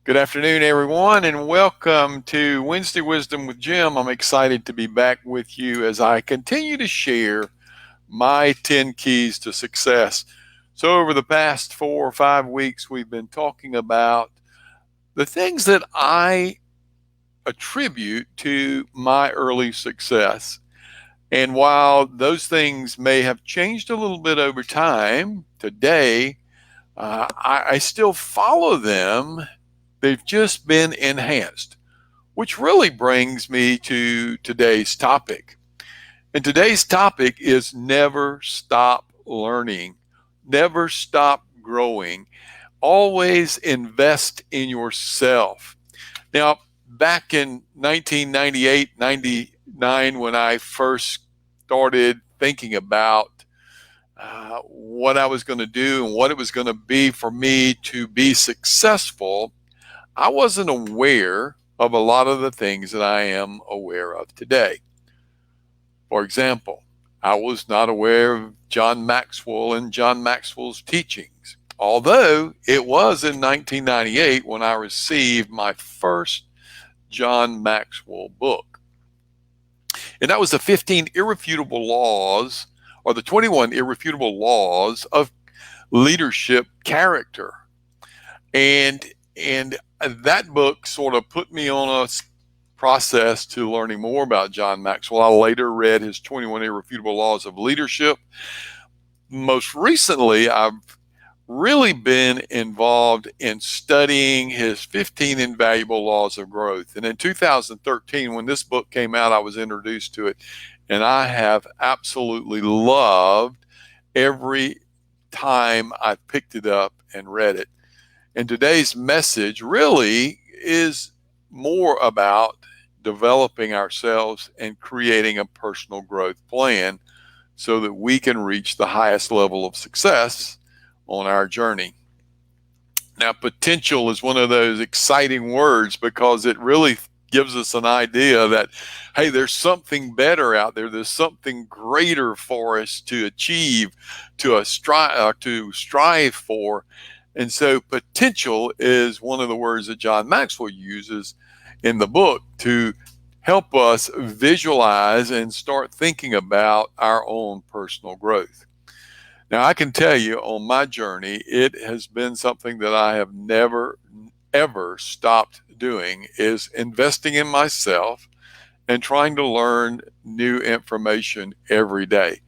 Good afternoon, everyone, and welcome to Wednesday Wisdom with Jim. I'm excited to be back with you as I continue to share my 10 keys to success. So, over the past 4 or 5 weeks, we've been talking about the things that I attribute to my early success. And while those things may have changed a little bit over time, today I still follow them. They've just been enhanced, which really brings me to today's topic. And today's topic is never stop learning, never stop growing, always invest in yourself. Now, back in 1998, 99, when I first started thinking about what I was going to do and what it was going to be for me to be successful, I wasn't aware of a lot of the things that I am aware of today. For example, I was not aware of John Maxwell and John Maxwell's teachings, although it was in 1998 when I received my first John Maxwell book. And that was the 15 Irrefutable Laws, or the 21 Irrefutable Laws of Leadership Character. And that book sort of put me on a process to learning more about John Maxwell. I later read his 21 Irrefutable Laws of Leadership. Most recently, I've really been involved in studying his 15 Invaluable Laws of Growth. And in 2013, when this book came out, I was introduced to it, and I have absolutely loved every time I picked it up and read it. And today's message really is more about developing ourselves and creating a personal growth plan so that we can reach the highest level of success on our journey. Now, potential is one of those exciting words because it really gives us an idea that, hey, there's something better out there. There's something greater for us to achieve, to strive for. And so potential is one of the words that John Maxwell uses in the book to help us visualize and start thinking about our own personal growth. Now, I can tell you on my journey, it has been something that I have never, ever stopped doing, is investing in myself and trying to learn new information every day.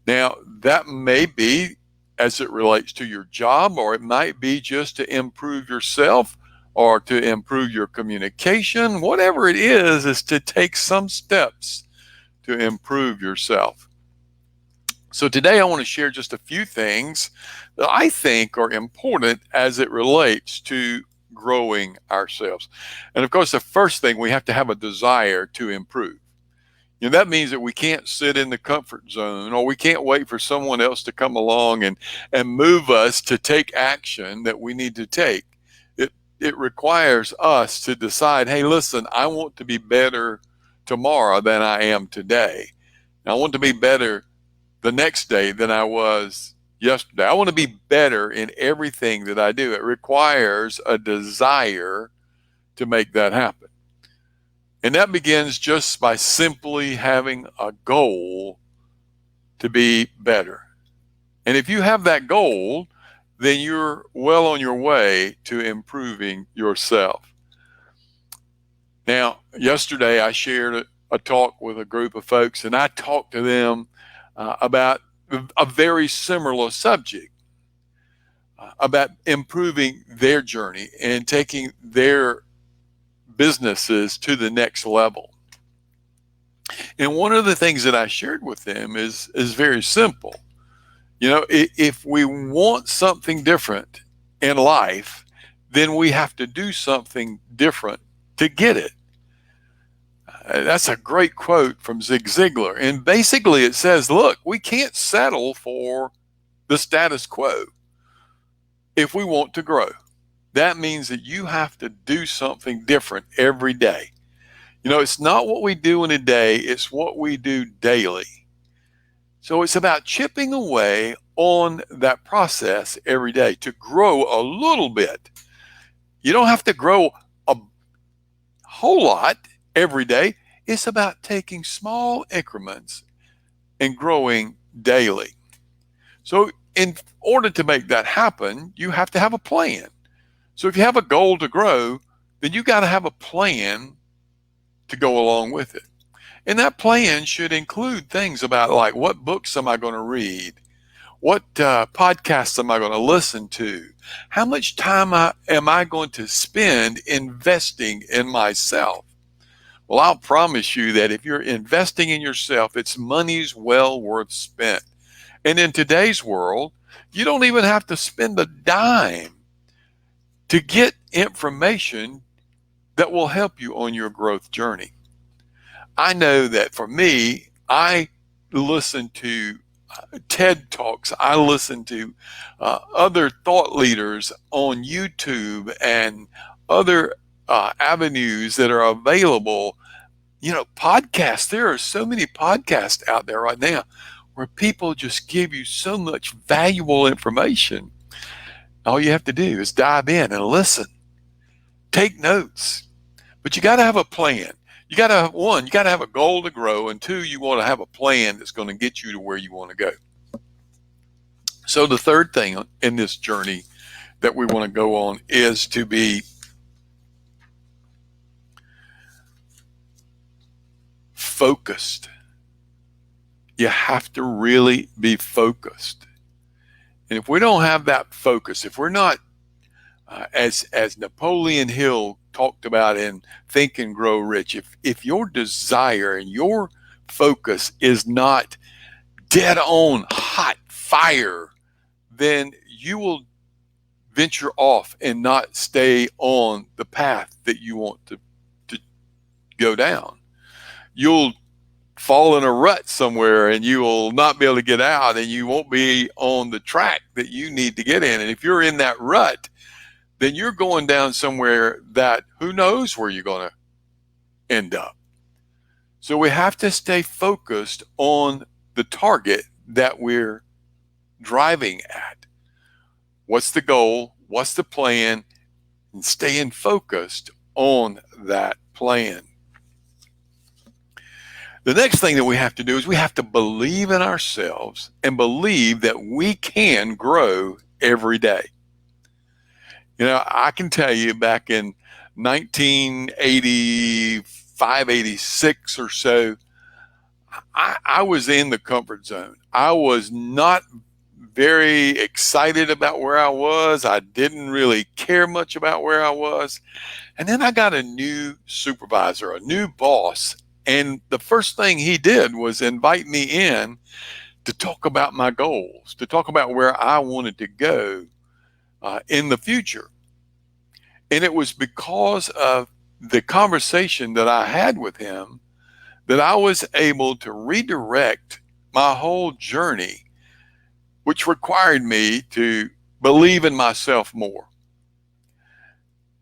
Now, that may be as it relates to your job, or it might be just to improve yourself or to improve your communication. Whatever it is to take some steps to improve yourself. So today I want to share just a few things that I think are important as it relates to growing ourselves. And of course, the first thing, we have to have a desire to improve. That means that we can't sit in the comfort zone, or we can't wait for someone else to come along and move us to take action that we need to take. It requires us to decide, hey, listen, I want to be better tomorrow than I am today. I want to be better the next day than I was yesterday. I want to be better in everything that I do. It requires a desire to make that happen. And that begins just by simply having a goal to be better. And if you have that goal, then you're well on your way to improving yourself. Now, yesterday I shared a talk with a group of folks, and I talked to them about a very similar subject, about improving their journey and taking their businesses to the next level. And one of the things that I shared with them is very simple. If we want something different in life, then we have to do something different to get it. That's a great quote from Zig Ziglar. And basically it says, look, we can't settle for the status quo if we want to grow. That means that you have to do something different every day. It's not what we do in a day, it's what we do daily. So it's about chipping away on that process every day to grow a little bit. You don't have to grow a whole lot every day. It's about taking small increments and growing daily. So in order to make that happen, you have to have a plan. So if you have a goal to grow, then you got to have a plan to go along with it. And that plan should include things about, like, what books am I going to read? What podcasts am I going to listen to? How much time am I going to spend investing in myself? Well, I'll promise you that if you're investing in yourself, it's money's well worth spent. And in today's world, you don't even have to spend a dime to get information that will help you on your growth journey. I know that for me, I listen to TED Talks. I listen to other thought leaders on YouTube and other avenues that are available. Podcasts. There are so many podcasts out there right now where people just give you so much valuable information. All you have to do is dive in and listen, take notes. But you got to have a plan. You got to have a goal to grow, and two, you want to have a plan that's going to get you to where you want to go. So the third thing in this journey that we want to go on is to be focused. You have to really be focused. And if we don't have that focus, if we're not, as Napoleon Hill talked about in Think and Grow Rich, if your desire and your focus is not dead on hot fire, then you will venture off and not stay on the path that you want to go down. You'll fall in a rut somewhere and you will not be able to get out, and you won't be on the track that you need to get in. And if you're in that rut, then you're going down somewhere that who knows where you're going to end up. So we have to stay focused on the target that we're driving at. What's the goal? What's the plan? And staying focused on that plan. The next thing that we have to do is we have to believe in ourselves and believe that we can grow every day. I can tell you back in 1985, 86 or so, I was in the comfort zone. I was not very excited about where I was. I didn't really care much about where I was. And then I got a new supervisor, a new boss. And the first thing he did was invite me in to talk about my goals, to talk about where I wanted to go in the future. And it was because of the conversation that I had with him that I was able to redirect my whole journey, which required me to believe in myself more.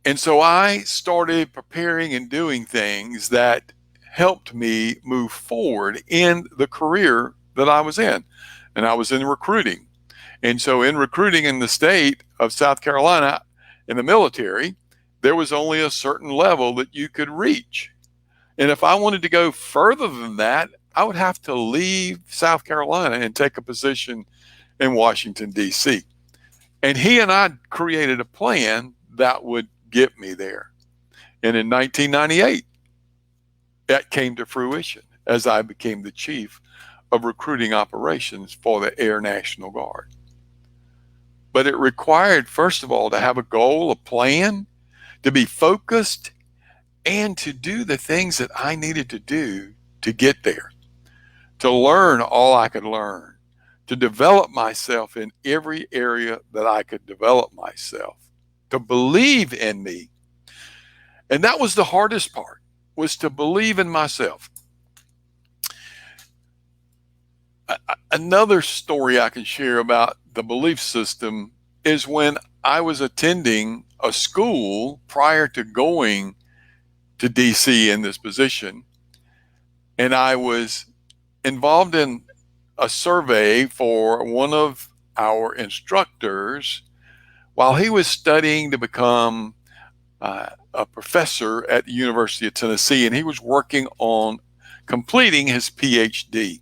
And so I started preparing and doing things that helped me move forward in the career that I was in. And I was in recruiting. And so in recruiting in the state of South Carolina, in the military, there was only a certain level that you could reach. And if I wanted to go further than that, I would have to leave South Carolina and take a position in Washington, D.C. And he and I created a plan that would get me there. And in 1998, that came to fruition as I became the chief of recruiting operations for the Air National Guard. But it required, first of all, to have a goal, a plan, to be focused, and to do the things that I needed to do to get there, to learn all I could learn, to develop myself in every area that I could develop myself, to believe in me. And that was the hardest part, was to believe in myself. Another story I can share about the belief system is when I was attending a school prior to going to DC in this position, and I was involved in a survey for one of our instructors while he was studying to become a professor at the University of Tennessee, and he was working on completing his PhD.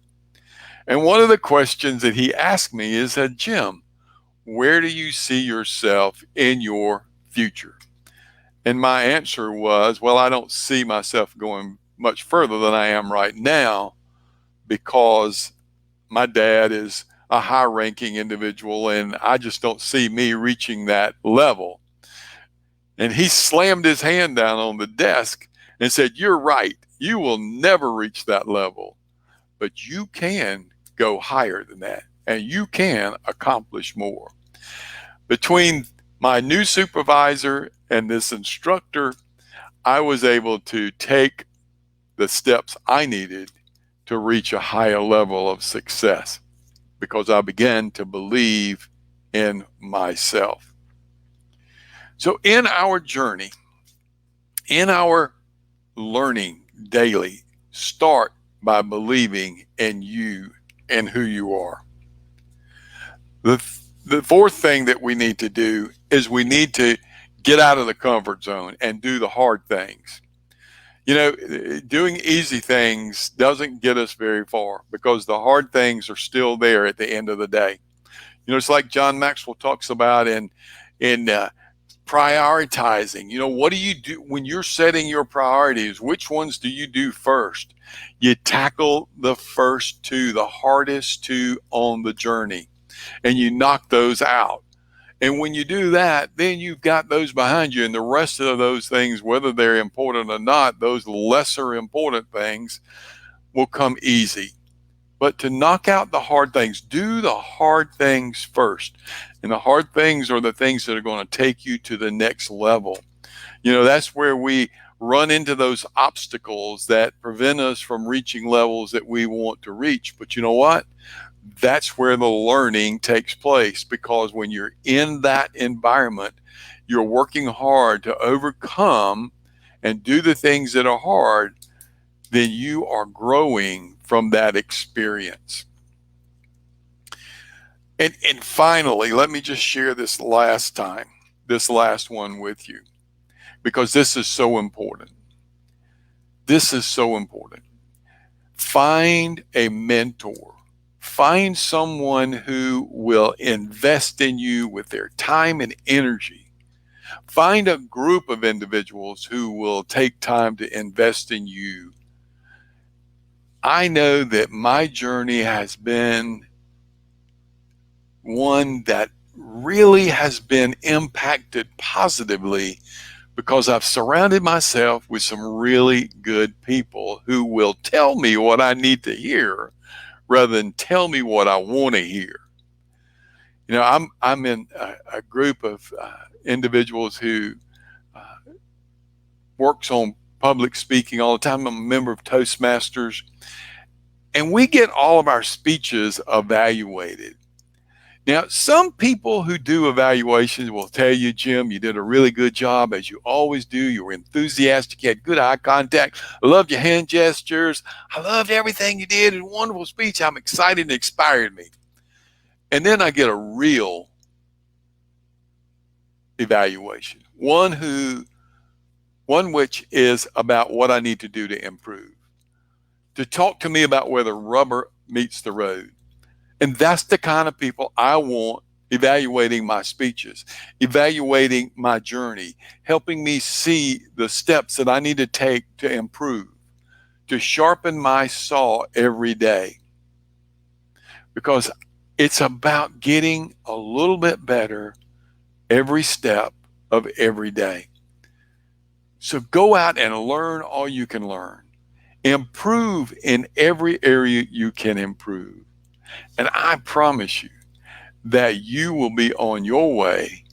And one of the questions that he asked me is, Jim, where do you see yourself in your future? And my answer was, well, I don't see myself going much further than I am right now, because my dad is a high ranking individual and I just don't see me reaching that level. And he slammed his hand down on the desk and said, you're right. You will never reach that level, but you can go higher than that and you can accomplish more. Between my new supervisor and this instructor, I was able to take the steps I needed to reach a higher level of success because I began to believe in myself. So in our journey, in our learning daily, start by believing in you and who you are. The fourth thing that we need to do is we need to get out of the comfort zone and do the hard things. You know, doing easy things doesn't get us very far because the hard things are still there at the end of the day. You know, it's like John Maxwell talks about in prioritizing. You know, what do you do when you're setting your priorities? Which ones do you do first? You tackle the first two, the hardest two on the journey, and you knock those out. And when you do that, then you've got those behind you, and the rest of those things, whether they're important or not, those lesser important things will come easy. But to knock out the hard things, do the hard things first. And the hard things are the things that are going to take you to the next level. You know, that's where we run into those obstacles that prevent us from reaching levels that we want to reach. But you know what? That's where the learning takes place, because when you're in that environment, you're working hard to overcome and do the things that are hard, then you are growing from that experience. And finally, let me just share this last one with you, because this is so important. This is so important. Find a mentor. Find someone who will invest in you with their time and energy. Find a group of individuals who will take time to invest in you. I know that my journey has been one that really has been impacted positively because I've surrounded myself with some really good people who will tell me what I need to hear rather than tell me what I want to hear. You know, I'm in a group of individuals who works on public speaking all the time. I'm a member of Toastmasters, and we get all of our speeches evaluated. Now, some people who do evaluations will tell you, Jim, you did a really good job, as you always do. You were enthusiastic. You had good eye contact. I loved your hand gestures. I loved everything you did. It was a wonderful speech. I'm excited and inspired me. And then I get a real evaluation, one which is about what I need to do to improve, to talk to me about where the rubber meets the road. And that's the kind of people I want evaluating my speeches, evaluating my journey, helping me see the steps that I need to take to improve, to sharpen my saw every day. Because it's about getting a little bit better every step of every day. So go out and learn all you can learn. Improve in every area you can improve. And I promise you that you will be on your way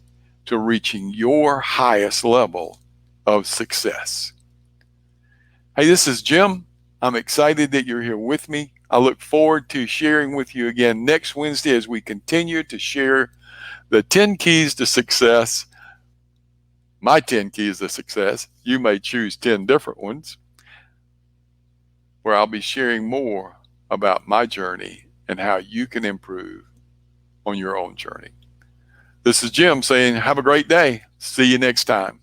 to reaching your highest level of success. Hey, this is Jim. I'm excited that you're here with me. I look forward to sharing with you again next Wednesday as we continue to share the 10 keys to success. My 10 keys to success. You may choose 10 different ones, where I'll be sharing more about my journey and how you can improve on your own journey. This is Jim saying, have a great day. See you next time.